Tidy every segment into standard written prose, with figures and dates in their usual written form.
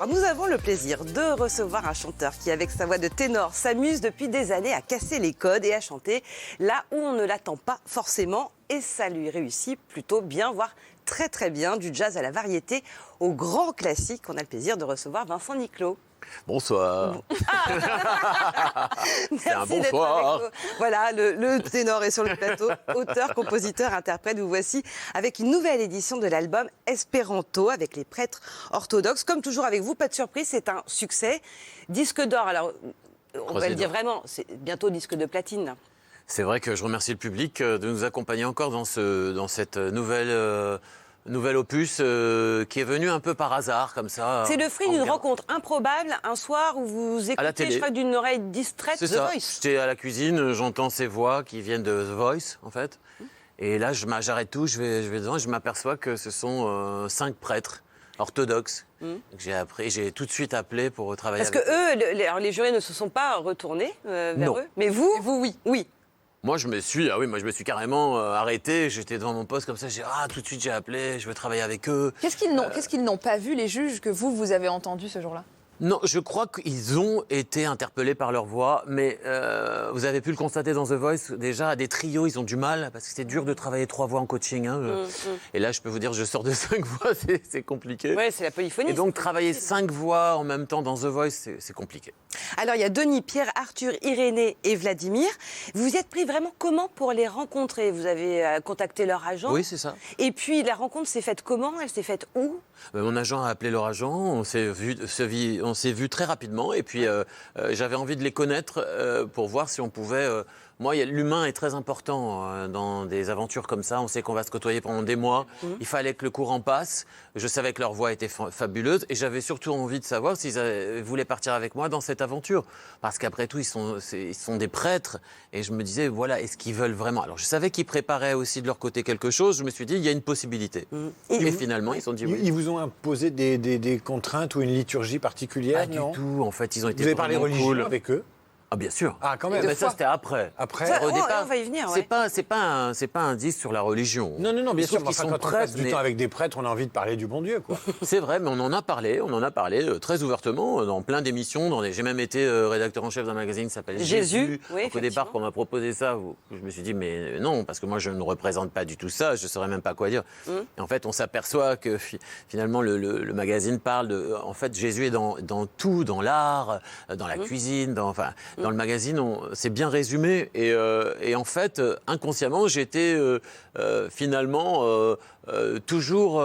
Alors, nous avons le plaisir de recevoir un chanteur qui, avec sa voix de ténor, s'amuse depuis des années à casser les codes et à chanter là où on ne l'attend pas forcément. Et ça lui réussit plutôt bien, voire très très bien, du jazz à la variété, au grand classique. On a le plaisir de recevoir Vincent Niclot. Bonsoir. C'est un Merci d'être bonsoir. avec nous. Voilà, le ténor est sur le plateau, auteur, compositeur, interprète. Vous voici avec une nouvelle édition de l'album Espéranto avec les prêtres orthodoxes. Comme toujours avec vous, pas de surprise, c'est un succès. Disque d'or, alors on va le dire vraiment, c'est bientôt disque de platine. C'est vrai que je remercie le public de nous accompagner encore dans cette nouvel opus qui est venu un peu par hasard, comme ça. C'est le fruit d'une rencontre improbable, un soir où vous À la écoutez, télé. je crois, d'une oreille distraite C'est The ça. Voice. J'étais à la cuisine, j'entends ces voix qui viennent de The Voice, en fait. Et là, j'arrête tout, je vais dedans et je m'aperçois que ce sont 5 prêtres orthodoxes. Donc j'ai tout de suite appelé pour travailler Parce que avec eux. alors, les jurés ne se sont pas retournés vers Non. eux. Mais vous, oui. Oui. Moi, je me suis carrément arrêté. J'étais devant mon poste comme ça. Tout de suite, j'ai appelé. Je veux travailler avec eux. Qu'est-ce qu'ils n'ont pas vu, les juges, que vous avez entendu ce jour-là? Non, je crois qu'ils ont été interpellés par leur voix, mais vous avez pu le constater dans The Voice, déjà, à des trios, ils ont du mal, parce que c'est dur de travailler 3 voix en coaching. Et là, je peux vous dire, je sors de 5 voix, c'est compliqué. Oui, c'est la polyphonie. Et donc, travailler 5 voix en même temps dans The Voice, c'est compliqué. Alors, il y a Denis, Pierre, Arthur, Irénée et Vladimir. Vous vous êtes pris vraiment comment pour les rencontrer? Vous avez contacté leur agent? Oui, c'est ça. Et puis, la rencontre s'est faite comment? Elle s'est faite où? Mon agent a appelé leur agent, on s'est vu très rapidement et puis j'avais envie de les connaître pour voir si on pouvait... l'humain est très important dans des aventures comme ça. On sait qu'on va se côtoyer pendant des mois. Il fallait que le courant passe. Je savais que leur voix était fabuleuse et j'avais surtout envie de savoir s'ils voulaient partir avec moi dans cette aventure. Parce qu'après tout, ils sont des prêtres et je me disais, voilà, est-ce qu'ils veulent vraiment? Alors je savais qu'ils préparaient aussi de leur côté quelque chose. Je me suis dit, il y a une possibilité. Et finalement, ils ont dit oui. Ils vous ont imposé des contraintes ou une liturgie particulière? Pas du tout, en fait, ils ont été Vous avez parlé vraiment religion cool. avec eux? Ah bien sûr. Ah, quand même. Mais ça c'était après. Après Ça, Au on départ, va y venir, ouais. c'est pas un disque sur la religion. Non, bien Je sûr, trouve mais qu'ils enfin, sont quand on passe prêtres, du mais temps avec des prêtres, on a envie de parler du bon Dieu, quoi. c'est vrai, mais on en a parlé très ouvertement dans plein d'émissions. J'ai même été rédacteur en chef d'un magazine qui s'appelle Jésus. Oui, Donc, au départ, quand on m'a proposé ça, je me suis dit mais non, parce que moi je ne représente pas du tout ça, je ne saurais même pas quoi dire. Et en fait, on s'aperçoit que finalement le magazine parle de, en fait, Jésus est dans tout, dans l'art, dans la cuisine, dans le magazine, c'est bien résumé. Et en fait, inconsciemment, j'étais finalement toujours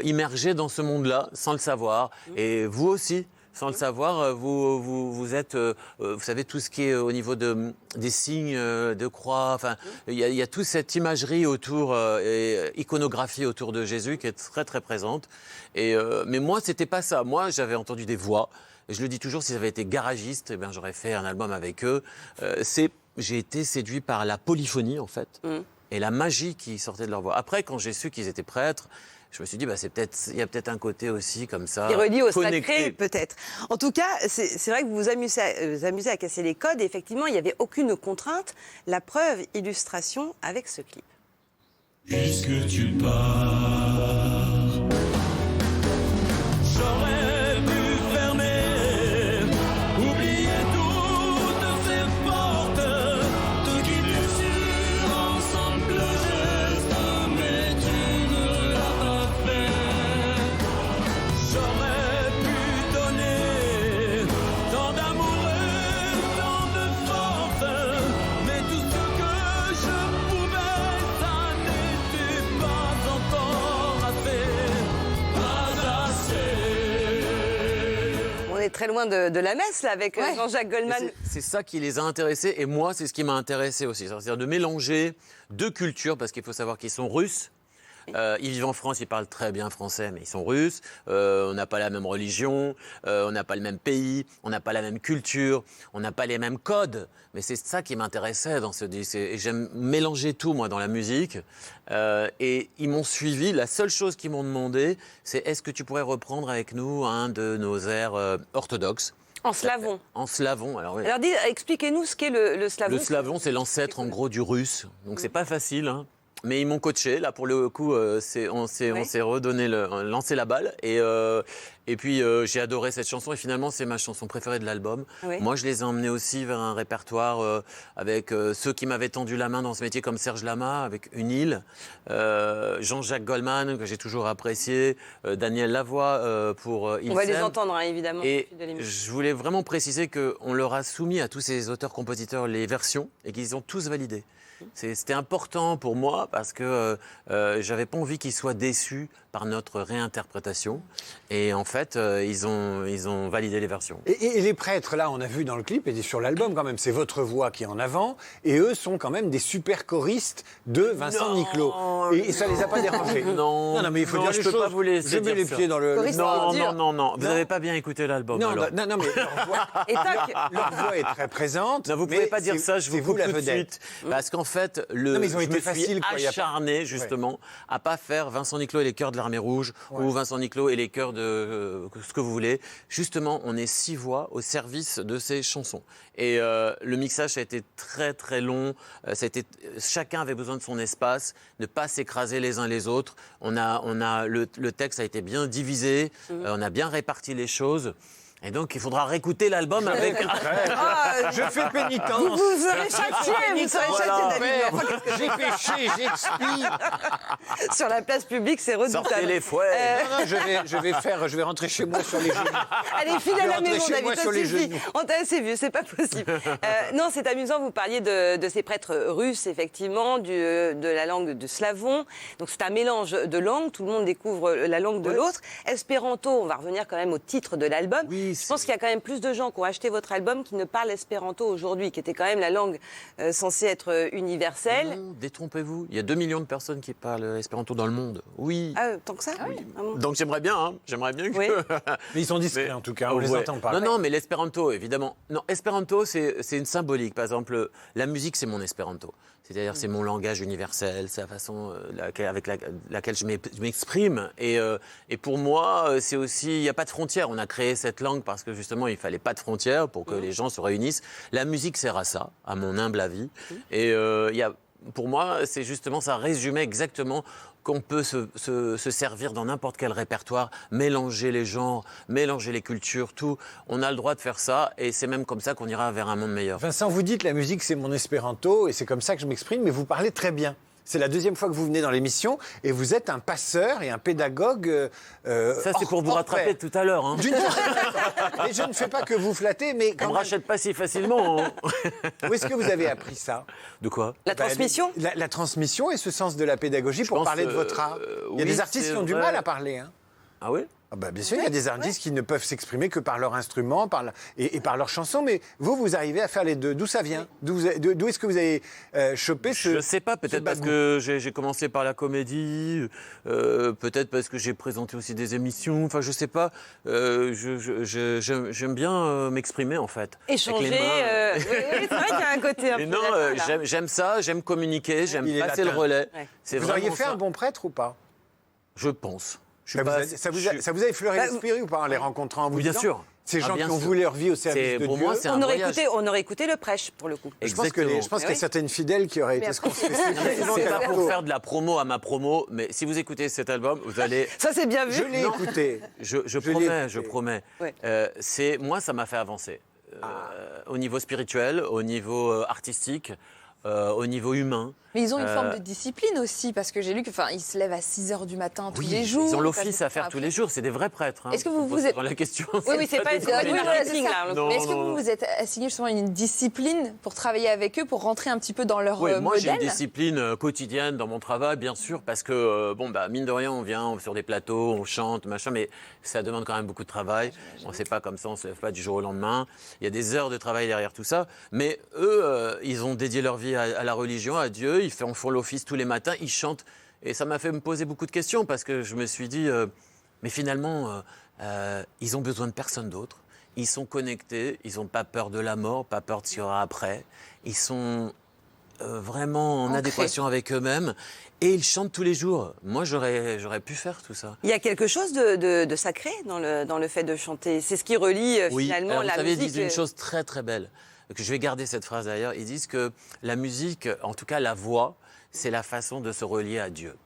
immergé dans ce monde-là, sans le savoir. Et vous aussi, sans le savoir, vous êtes, vous savez, tout ce qui est au niveau des signes de croix. Enfin, il y a toute cette imagerie autour, et iconographie autour de Jésus qui est très très présente. Mais moi, c'était pas ça. Moi, j'avais entendu des voix. Je le dis toujours, si j'avais été garagiste, j'aurais fait un album avec eux. J'ai été séduit par la polyphonie, en fait, et la magie qui sortait de leur voix. Après, quand j'ai su qu'ils étaient prêtres, je me suis dit, il y a peut-être un côté aussi comme ça. Qui relie au connecté. sacré, peut-être. En tout cas, c'est vrai que vous vous amusez à casser les codes. Et effectivement, il n'y avait aucune contrainte. La preuve, illustration avec ce clip. Puisque tu pars, j'aurais pu fermer, oublier toutes ces portes, te guider sur un simple geste, mais tu ne l'as pas fait. J'aurais pu donner tant d'amour et tant de force, mais tout ce que je pouvais, ça n'était pas encore assez. On est très loin de la messe, là, avec Jean-Jacques Goldman. C'est ça qui les a intéressés et moi, c'est ce qui m'a intéressé aussi. C'est-à-dire de mélanger 2 cultures, parce qu'il faut savoir qu'ils sont russes. Ils vivent en France, ils parlent très bien français, mais ils sont russes. On n'a pas la même religion, on n'a pas le même pays, on n'a pas la même culture, on n'a pas les mêmes codes. Mais c'est ça qui m'intéressait dans ce disque. Et j'aime mélanger tout, moi, dans la musique. Et ils m'ont suivi. La seule chose qu'ils m'ont demandé, c'est est-ce que tu pourrais reprendre avec nous un de nos airs orthodoxes? En slavon. En slavon, alors oui. Alors, expliquez-nous ce qu'est le slavon. Le slavon, c'est l'ancêtre en gros du russe, donc c'est pas facile. Hein. Mais ils m'ont coaché, là pour le coup, on s'est redonné, lancé la balle. Et Et puis j'ai adoré cette chanson et finalement c'est ma chanson préférée de l'album. Oui. Moi je les ai emmenés aussi vers un répertoire avec ceux qui m'avaient tendu la main dans ce métier comme Serge Lama avec Une île, Jean-Jacques Goldman que j'ai toujours apprécié, Daniel Lavoie pour Il On va les s'aime. entendre, hein, évidemment. Et au fil de l'émission. je voulais vraiment préciser qu'on leur a soumis à tous ces auteurs-compositeurs les versions et qu'ils ont tous validé. C'était important pour moi parce que j'avais pas envie qu'ils soient déçus par notre réinterprétation. Et en fait, ils ont validé les versions. Et les prêtres, là, on a vu dans le clip et sur l'album quand même, c'est votre voix qui est en avant. Et eux sont quand même des super choristes de Vincent Niclot. Et ça les a pas dérangés. Non, mais il faut dire je les peux choses. pas vous laisser Je mets dire les ça. pieds dans le... Choriste, Non, c'est dur. non, vous Non. n'avez pas bien écouté l'album. Non, alors. non, mais Et toc, leur voix est très présente. Non, vous mais pouvez pas dire c'est- ça, je c'est vous coupe la tout de vedette. suite. Parce qu'en fait, Non, mais ils ont je été me faciles, suis quoi, il y a pas- acharné justement à pas faire Vincent Niclot et les chœurs de l'Armée Rouge ou Vincent Niclot et les chœurs de ce que vous voulez. Justement, on est 6 voix au service de ces chansons. Et le mixage a été très très long. Chacun avait besoin de son espace, ne pas s'écraser les uns les autres. Le texte a été bien divisé, on a bien réparti les choses. Et donc, il faudra réécouter l'album avec... Je fais pénitence. vous serez châtié, vous serez châtié, David. Enfin, qu'est-ce J'ai péché, j'expie. que- Sur la place publique, c'est redoutable. Sortez les fouets. Non, je vais rentrer chez moi sur les genoux. Allez, file à la rentrer maison, chez moi David, sur ça les suffit. genoux. On t'a assez vu, c'est pas possible. Non, c'est amusant, vous parliez de ces prêtres russes, effectivement, de la langue de slavon. Donc c'est un mélange de langues, tout le monde découvre la langue de l'autre. Espéranto, on va revenir quand même au titre de l'album. Oui, Je pense qu'il y a quand même plus de gens qui ont acheté votre album qui ne parlent espéranto aujourd'hui, qui était quand même la langue censée être universelle. Non, détrompez-vous. Il y a 2 millions de personnes qui parlent espéranto dans le monde. Oui. Ah, tant que ça Ah bon. Donc j'aimerais bien que... Oui. Mais ils sont discrets Mais- en tout cas, on les Ouais. entend pas. Non, mais l'espéranto, évidemment. Non, espéranto, c'est une symbolique. Par exemple, la musique, c'est mon espéranto. C'est-à-dire, c'est mon langage universel, c'est la façon avec laquelle je m'exprime. Et pour moi, c'est aussi, il n'y a pas de frontières. On a créé cette langue parce que justement, il fallait pas de frontières pour que les gens se réunissent. La musique sert à ça, à mon humble avis. Et pour moi, c'est justement, ça résumait exactement qu'on peut se servir dans n'importe quel répertoire, mélanger les genres, mélanger les cultures, tout. On a le droit de faire ça et c'est même comme ça qu'on ira vers un monde meilleur. Vincent, vous dites la musique c'est mon espéranto et c'est comme ça que je m'exprime, mais vous parlez très bien. C'est la deuxième fois que vous venez dans l'émission et vous êtes un passeur et un pédagogue. Ça, c'est pour vous rattraper tout à l'heure. Hein. Et je ne fais pas que vous flatter, mais On quand ne même, rachète pas si facilement. Hein. où est-ce que vous avez appris ça? De quoi? La transmission La transmission et ce sens de la pédagogie pour pense, parler de votre art. Il y a oui, des artistes c'est qui ont du vrai. mal à parler. Hein. Ah oui? Ah bah bien sûr, il y a des artistes qui ne peuvent s'exprimer que par leur instrument et par leur chanson, mais vous arrivez à faire les deux. D'où ça vient? D'où est-ce que vous avez chopé ce... Je ne sais pas, peut-être parce que j'ai commencé par la comédie, peut-être parce que j'ai présenté aussi des émissions, enfin je ne sais pas. J'aime bien m'exprimer en fait. Échanger. Avec les mains. Oui, c'est vrai qu'il y a un côté un Et peu non, latin, là. j'aime ça, j'aime communiquer, j'aime Il est passer le latin. relais. Ouais. C'est Vous auriez vraiment fait ça. un bon prêtre ou pas? Je pense. Je suis Ça vous, pas- a, ça vous a effleuré Bah, l'esprit ou pas en les rencontrant en vous Oui, bien disant, sûr. Ces Ah, gens bien qui ont sûr. voulu leur vie au service C'est- de pour Dieu. moi, c'est un On aurait, voyage. écouté le prêche, pour le coup. Je pense qu'il Exactement. y a certaines fidèles qui auraient été après- circonspectées. C'est pas pour faire de la promo à ma promo, mais si vous écoutez cet album, vous allez... Ça, c'est bien vu. Je l'ai Non. écouté. Je l'ai promets, écouté. je promets. Ouais. Moi, ça m'a fait avancer. Au niveau spirituel, au niveau artistique, au niveau humain. Mais ils ont une forme de discipline aussi, parce que j'ai lu qu'ils se lèvent à 6h du matin tous Oui, les jours. ils ont Parce l'office que- à faire tous les jours. C'est des vrais prêtres. Hein. Est-ce que vous Faut vous êtes- poser la question. Oui, c'est pas des une vrais Oui, du voilà, marketing, c'est ça. là. Non, Mais est-ce que non, non. vous êtes assigné justement à une discipline pour travailler avec eux, pour rentrer un petit peu dans leur Oui, moi j'ai modèle une discipline quotidienne dans mon travail, bien sûr, parce que mine de rien, on vient sur des plateaux, on chante, machin, mais ça demande quand même beaucoup de travail. On ne sait pas comme ça, on ne se lève pas du jour au lendemain. Il y a des heures de travail derrière tout ça. Mais eux, ils ont dédié leur vie à la religion, à Dieu. Ils font l'office tous les matins, ils chantent. Et ça m'a fait me poser beaucoup de questions parce que je me suis dit, mais finalement, ils ont besoin de personne d'autre. Ils sont connectés, ils n'ont pas peur de la mort, pas peur de ce qu'il y aura après. Ils sont vraiment en Ancrés. adéquation avec eux-mêmes et ils chantent tous les jours. Moi, j'aurais pu faire tout ça. Il y a quelque chose de sacré dans le fait de chanter. C'est ce qui relie finalement alors, la vous savez, ils musique. disent une chose très très belle, que je vais garder cette phrase d'ailleurs. Ils disent que la musique, en tout cas la voix, c'est la façon de se relier à Dieu.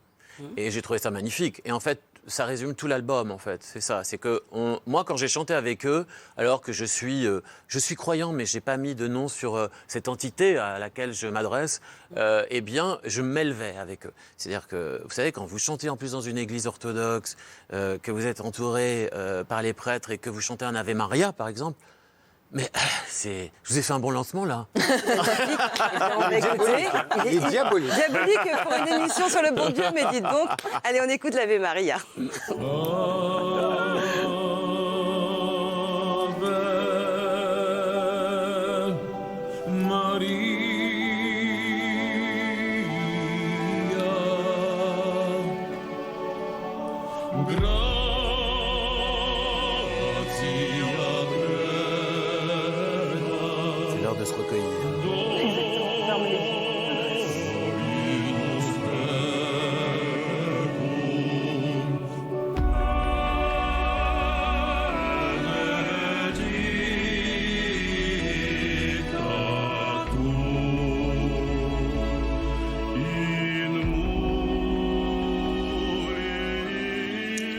Et j'ai trouvé ça magnifique. Et en fait, ça résume tout l'album, en fait. C'est ça. C'est que moi, quand j'ai chanté avec eux, alors que je suis croyant, mais je n'ai pas mis de nom sur cette entité à laquelle je m'adresse, eh bien, je m'élevais avec eux. C'est-à-dire que, vous savez, quand vous chantez en plus dans une église orthodoxe, que vous êtes entouré par les prêtres et que vous chantez un Ave Maria, par exemple, mais je vous ai fait un bon lancement, là. On va écouter. Il est diabolique. Diabolique pour une émission sur le bon Dieu, mais dites donc. Allez, on écoute l'Ave Maria. C'est l'heure de se recueillir.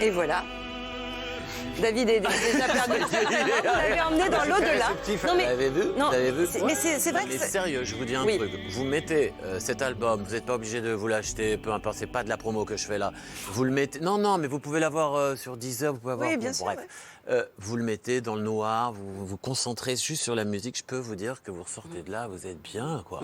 Et voilà. David est déjà perdu. Vous l'avez emmené dans l'au-delà. Vous l'avez vu? non, Vous l'avez vu? mais c'est vrai que Mais c'est- sérieux, je vous dis un Oui. truc. Vous mettez cet album, vous n'êtes pas obligé de vous l'acheter, peu importe, c'est pas de la promo que je fais là. Vous le mettez. Non, mais vous pouvez l'avoir sur Deezer, vous pouvez avoir. Oui, bien sûr, Bref. ouais. Vous le mettez dans le noir, vous vous concentrez juste sur la musique. Je peux vous dire que vous ressortez de là, vous êtes bien, quoi.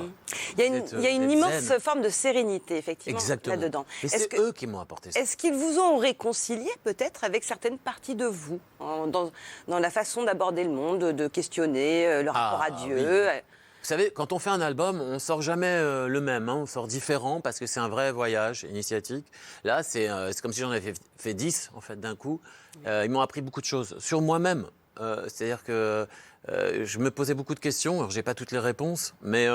il y a une, Vous êtes- il y a une vous êtes immense zen. forme de sérénité, effectivement, Exactement. là-dedans. Et Est-ce c'est que- eux qui m'ont apporté ça. Est-ce qu'ils vous ont réconcilié peut-être avec certaines parties de vous, dans la façon d'aborder le monde, de questionner le rapport à Dieu Vous savez, quand on fait un album, on sort jamais le même, hein, on sort différent parce que c'est un vrai voyage initiatique. Là, c'est comme si j'en avais fait 10 en fait d'un coup. Ils m'ont appris beaucoup de choses sur moi-même. C'est-à-dire que je me posais beaucoup de questions. Alors, j'ai pas toutes les réponses, mais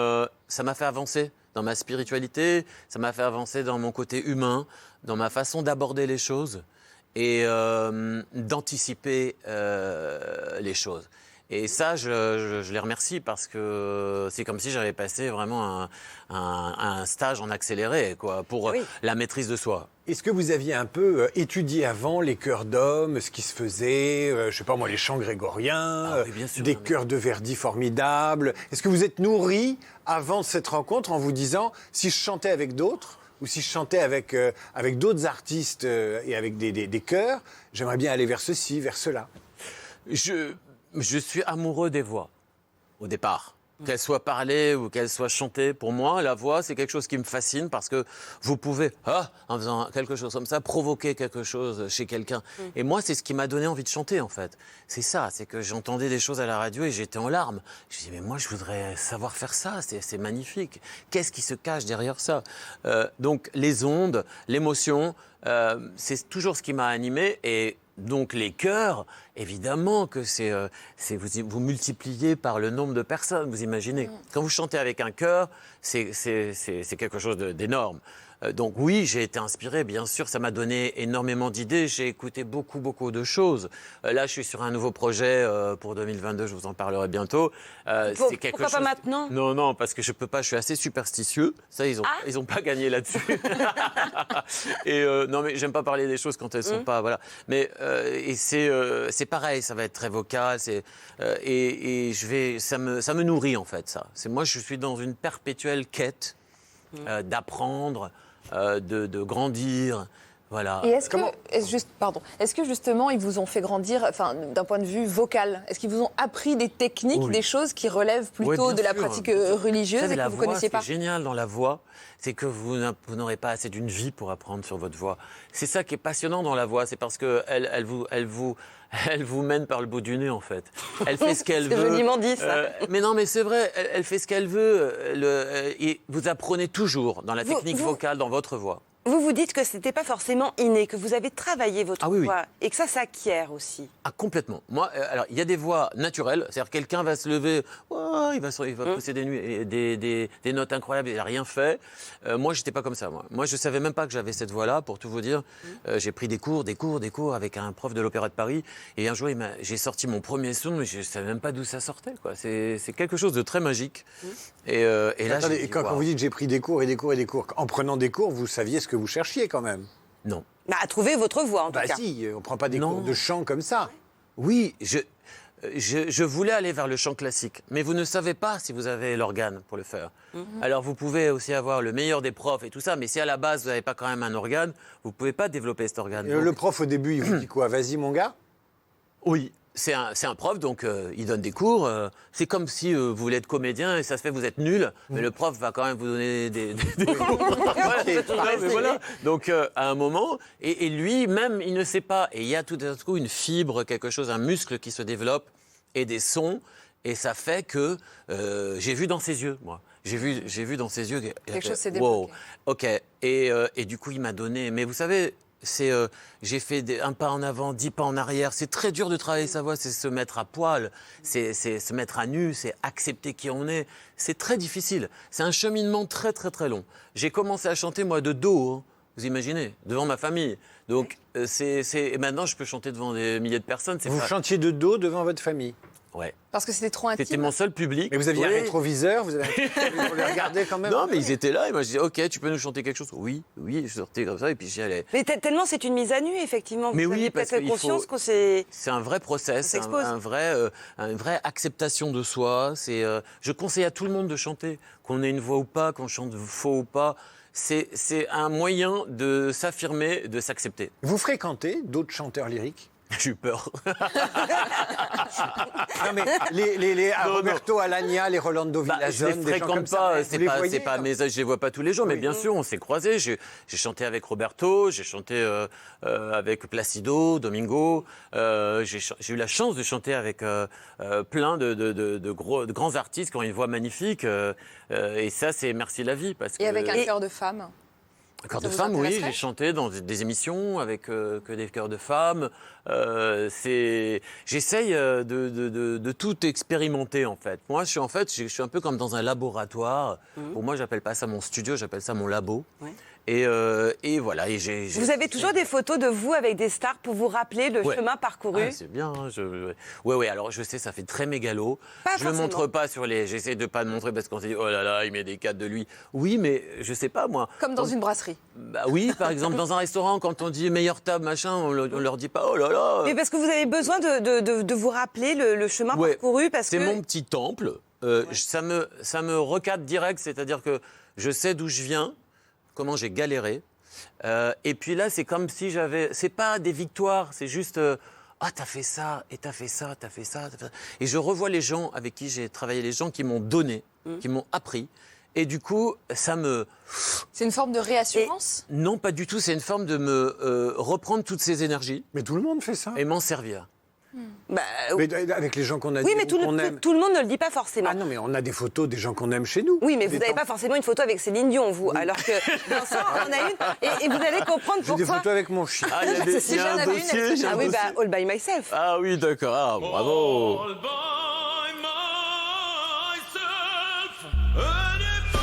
ça m'a fait avancer dans ma spiritualité, ça m'a fait avancer dans mon côté humain, dans ma façon d'aborder les choses et d'anticiper les choses. Et ça, je les remercie parce que c'est comme si j'avais passé vraiment un stage en accéléré, quoi, pour Oui. la maîtrise de soi. Est-ce que vous aviez un peu étudié avant les chœurs d'hommes, ce qui se faisait, je sais pas moi, les chants grégoriens, Ah oui, bien sûr, des non, mais- chœurs de Verdi formidables? Est-ce que vous êtes nourri avant cette rencontre en vous disant, si je chantais avec d'autres, ou si je chantais avec d'autres artistes et avec des chœurs, j'aimerais bien aller vers ceci, vers cela? Je suis amoureux des voix, au départ. Qu'elles soient parlées ou qu'elles soient chantées, pour moi, la voix, c'est quelque chose qui me fascine parce que vous pouvez, en faisant quelque chose comme ça, provoquer quelque chose chez quelqu'un. Et moi, c'est ce qui m'a donné envie de chanter, en fait. C'est ça, c'est que j'entendais des choses à la radio et j'étais en larmes. Je dis, mais moi, je voudrais savoir faire ça, c'est magnifique. Qu'est-ce qui se cache derrière ça? Donc, les ondes, l'émotion, c'est toujours ce qui m'a animé et donc les chœurs, évidemment que vous multipliez par le nombre de personnes, vous imaginez. Quand vous chantez avec un chœur, c'est quelque chose d'énorme. Donc oui, j'ai été inspiré, bien sûr, ça m'a donné énormément d'idées, j'ai écouté beaucoup de choses. Là, je suis sur un nouveau projet pour 2022, je vous en parlerai bientôt. C'est quelque pourquoi pas chose- maintenant? Non, parce que je peux pas, je suis assez superstitieux. Ça, ils ont pas gagné là-dessus. Et non, mais j'aime pas parler des choses quand elles sont pas, voilà. Mais et c'est pareil, ça va être très vocal, et ça me nourrit en fait ça. Moi, je suis dans une perpétuelle quête d'apprendre, de grandir, voilà. Et est-ce que justement ils vous ont fait grandir, enfin d'un point de vue vocal, est-ce qu'ils vous ont appris des techniques, Oui. des choses qui relèvent Oui, plutôt bien de la sûr. pratique religieuse savez, et que la vous voix, connaissiez pas? Ce qui est génial dans la voix, c'est que vous n'aurez pas assez d'une vie pour apprendre sur votre voix. C'est ça qui est passionnant dans la voix, c'est parce que elle vous mène par le bout du nez en fait. Elle fait ce qu'elle C'est veut. joliment dit, ça. Mais non, mais c'est vrai, elle fait ce qu'elle veut. Et vous apprenez toujours dans la technique vocale, dans votre voix. Vous dites que ce n'était pas forcément inné, que vous avez travaillé votre Ah oui, oui. voix et que ça s'acquiert aussi. Ah, complètement. Moi, alors, il y a des voix naturelles. C'est-à-dire, quelqu'un va se lever, il va pousser des notes incroyables, il n'a rien fait. Moi, j'étais pas comme ça, moi. Moi, je savais même pas que j'avais cette voix-là, pour tout vous dire. J'ai pris des cours avec un prof de l'Opéra de Paris. Et un jour, j'ai sorti mon premier son, mais je savais même pas d'où ça sortait, quoi. C'est quelque chose de très magique. Et là, Attendez, j'ai dit, quand waouh. vous dites j'ai pris des cours et des cours et des cours, en prenant des cours, vous saviez ce que vous cherchiez quand même. Non. Bah, à trouver votre voix, en tout Bah cas. si, on prend pas des Non. cours de chant comme ça. Oui, je voulais aller vers le chant classique, mais vous ne savez pas si vous avez l'organe pour le faire. Alors vous pouvez aussi avoir le meilleur des profs et tout ça, mais si à la base vous n'avez pas quand même un organe, vous ne pouvez pas développer cet organe. Et Donc, le prof, au début, il vous dit quoi? Vas-y, mon gars. oui, c'est un prof, donc il donne des cours. C'est comme si vous voulez être comédien et ça se fait, vous êtes nul, mais le prof va quand même vous donner des cours. Voilà, mais voilà. Donc à un moment, et lui même, il ne sait pas. Et il y a tout d'un coup une fibre, quelque chose, un muscle qui se développe et des sons. Et ça fait que j'ai vu dans ses yeux, moi. J'ai vu dans ses yeux Quelque chose s'est wow, débloqué. ok. Et du coup, il m'a donné. Mais vous savez, j'ai fait un pas en avant, 10 pas en arrière. C'est très dur de travailler sa voix, c'est se mettre à poil, c'est se mettre à nu, c'est accepter qui on est. C'est très difficile. C'est un cheminement très, très, très long. J'ai commencé à chanter, moi, de dos, hein, vous imaginez, devant ma famille. Donc, et maintenant, je peux chanter devant des milliers de personnes. Vous chantiez de dos devant votre famille. Ouais. Parce que c'était trop intime. C'était mon seul public. Mais vous aviez un Oui. rétroviseur, vous les regardez quand même. Non, mais ils étaient là, et moi je disais, ok, tu peux nous chanter quelque chose? Oui, je sortais comme ça, et puis j'y allais. Mais tellement c'est une mise à nu, effectivement. Mais Vous oui, aviez parce peut-être qu'il conscience faut- qu'on s'est... C'est un vrai process, On s'expose. une vraie acceptation de soi. Je conseille à tout le monde de chanter, qu'on ait une voix ou pas, qu'on chante faux ou pas. C'est un moyen de s'affirmer, de s'accepter. Vous fréquentez d'autres chanteurs lyriques? J'ai eu peur. Non, mais les Non, Roberto Alagna, les Rolando Bah, je Villazone, les des gens comme fréquente ça. pas, Vous les voyez, je les vois pas tous les jours, mais Oui. bien sûr, on s'est croisés. J'ai chanté avec Roberto, j'ai chanté avec Placido, Domingo. J'ai eu la chance de chanter avec plein de grands artistes qui ont une voix magnifique. Et ça, c'est merci la vie. Parce Et que... avec un cœur de femme. Cœur Ça de vous femme, oui, intéresserait j'ai chanté dans des émissions avec que des chœurs de femmes. J'essaye de tout expérimenter en fait. Moi, je suis un peu comme dans un laboratoire. Pour moi, j'appelle pas ça mon studio, j'appelle ça mon labo. Ouais. Et voilà. Et Vous avez toujours des photos de vous avec des stars pour vous rappeler le Ouais. chemin parcouru? Ah, c'est bien. Hein, ouais. Alors, je sais, ça fait très mégalo. Pas Je le forcément. montre pas sur les. J'essaie de pas le montrer parce qu'on s'est dit, oh là là, il met des cadres de lui. Oui, mais je sais pas moi. Comme dans une brasserie. Bah oui, par exemple, dans un restaurant, quand on dit meilleure table, machin, on leur dit pas, oh là là. Mais parce que vous avez besoin de vous rappeler le chemin Ouais, parcouru parce c'est que... mon petit temple. Ça me recadre direct, c'est-à-dire que je sais d'où je viens, comment j'ai galéré. Et puis là, c'est comme si j'avais... C'est pas des victoires, c'est juste... ah, t'as fait ça, et t'as fait ça, t'as fait ça, t'as fait ça. Et je revois les gens avec qui j'ai travaillé, les gens qui m'ont donné, qui m'ont appris. Et du coup, ça me... C'est une forme de réassurance. Non, pas du tout, c'est une forme de me reprendre toutes ces énergies Mais tout le monde fait ça. et m'en servir. Bah, Mais avec les gens qu'on a oui, dit mais ou qu'on tout aime. le monde ne le dit pas forcément. Ah non, mais on a des photos des gens qu'on aime chez nous. Oui, mais vous Des n'avez temps- pas forcément une photo avec Céline Dion, vous. Alors que Vincent en a une. Et vous allez comprendre J'ai des pourquoi. photos avec mon chien. Ah, il y a, des, Si il y a j'en un avais une, dossier, elle serait il y a un Ah oui, dossier. bah, All by Myself. Ah oui, d'accord. Ah, bravo. All by myself, and if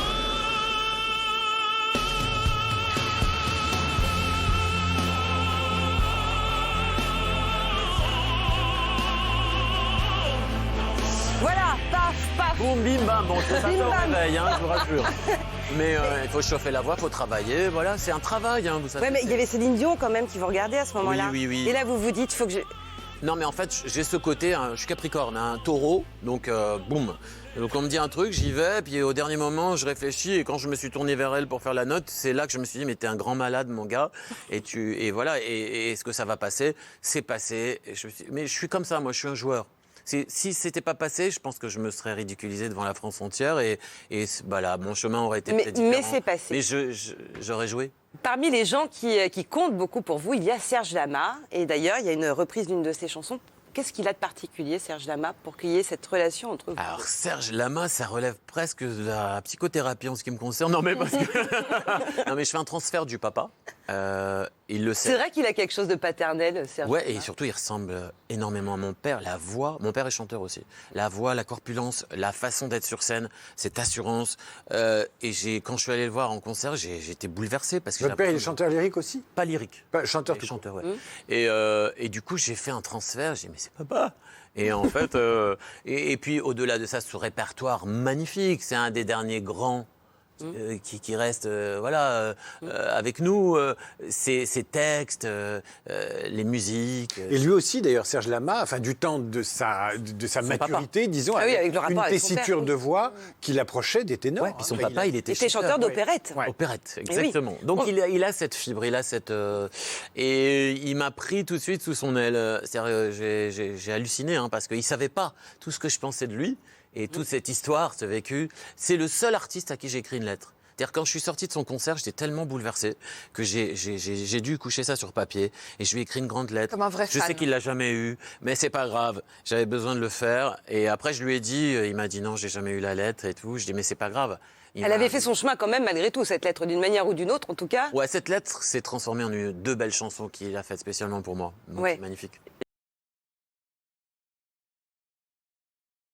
Voilà, paf, paf. Boum, bim, bam. Bon, c'est ça Bim, fait au bam. réveil, hein, je vous rassure. Mais il faut chauffer la voix, il faut travailler. Voilà, c'est un travail, hein, vous savez. Ouais, mais il y avait Céline Dion quand même qui vous regardait à ce moment-là. Oui, oui, oui. Et là, vous vous dites, faut que je. Non, mais en fait, j'ai ce côté, hein, je suis Capricorne, un taureau, donc boum. Donc on me dit un truc, j'y vais, puis au dernier moment, je réfléchis, et quand je me suis tourné vers elle pour faire la note, c'est là que je me suis dit, mais t'es un grand malade, mon gars, et voilà, et est-ce que ça va passer? C'est passé, mais je suis comme ça, moi, je suis un joueur. Si c'était pas passé, je pense que je me serais ridiculisé devant la France entière, et bah là, mon chemin aurait été Mais très différent. c'est passé. Mais j'aurais joué. Parmi les gens qui comptent beaucoup pour vous, il y a Serge Lama. Et d'ailleurs, il y a une reprise d'une de ses chansons. Qu'est-ce qu'il a de particulier, Serge Lama, pour qu'il y ait cette relation entre vous? Alors Serge Lama, ça relève presque de la psychothérapie en ce qui me concerne. Non mais parce que non mais je fais un transfert du papa. Il le C'est sait. vrai qu'il a quelque chose de paternel, Serge Ouais, Lama. et surtout il ressemble énormément à mon père. La voix, mon père est chanteur aussi. La voix, la corpulence, la façon d'être sur scène, cette assurance. Et quand je suis allé le voir en concert, j'ai été bouleversé parce que Votre père, il est l'impression chanteur lyrique aussi de- pas lyrique. Pas chanteur Et tout court. chanteur, ouais. Et du coup, j'ai fait un transfert. J'ai dit, mais c'est papa. Et en fait, et puis au-delà de ça, ce répertoire magnifique, c'est un des derniers grands qui reste avec nous, ses textes, les musiques. Et lui aussi, d'ailleurs, Serge Lama, enfin, du temps de sa maturité, disons, Ah oui, avec le une rapport avec son tessiture père. de voix qui l'approchait des ténors. Ouais, puis son Enfin, papa, il était Il était chanteur d'opérette. Ouais. Opérette, exactement. Donc il a cette fibre, il a cette et il m'a pris tout de suite sous son aile. C'est-à-dire, j'ai halluciné parce qu'il savait pas tout ce que je pensais de lui et toute cette histoire, ce vécu. C'est le seul artiste à qui j'ai écrit une lettre. C'est-à-dire quand je suis sorti de son concert, j'étais tellement bouleversé que j'ai dû coucher ça sur papier et je lui ai écrit une grande lettre. Comme un vrai Je fan. sais qu'il l'a jamais eu, mais c'est pas grave. J'avais besoin de le faire et après je lui ai dit, il m'a dit non, j'ai jamais eu la lettre et tout. Je dis mais c'est pas grave. Elle avait fait son chemin quand même, malgré tout, cette lettre, d'une manière ou d'une autre, en tout cas. Ouais, cette lettre s'est transformée en deux belles chansons qu'il a faites spécialement pour moi. Donc, Ouais. c'est magnifique.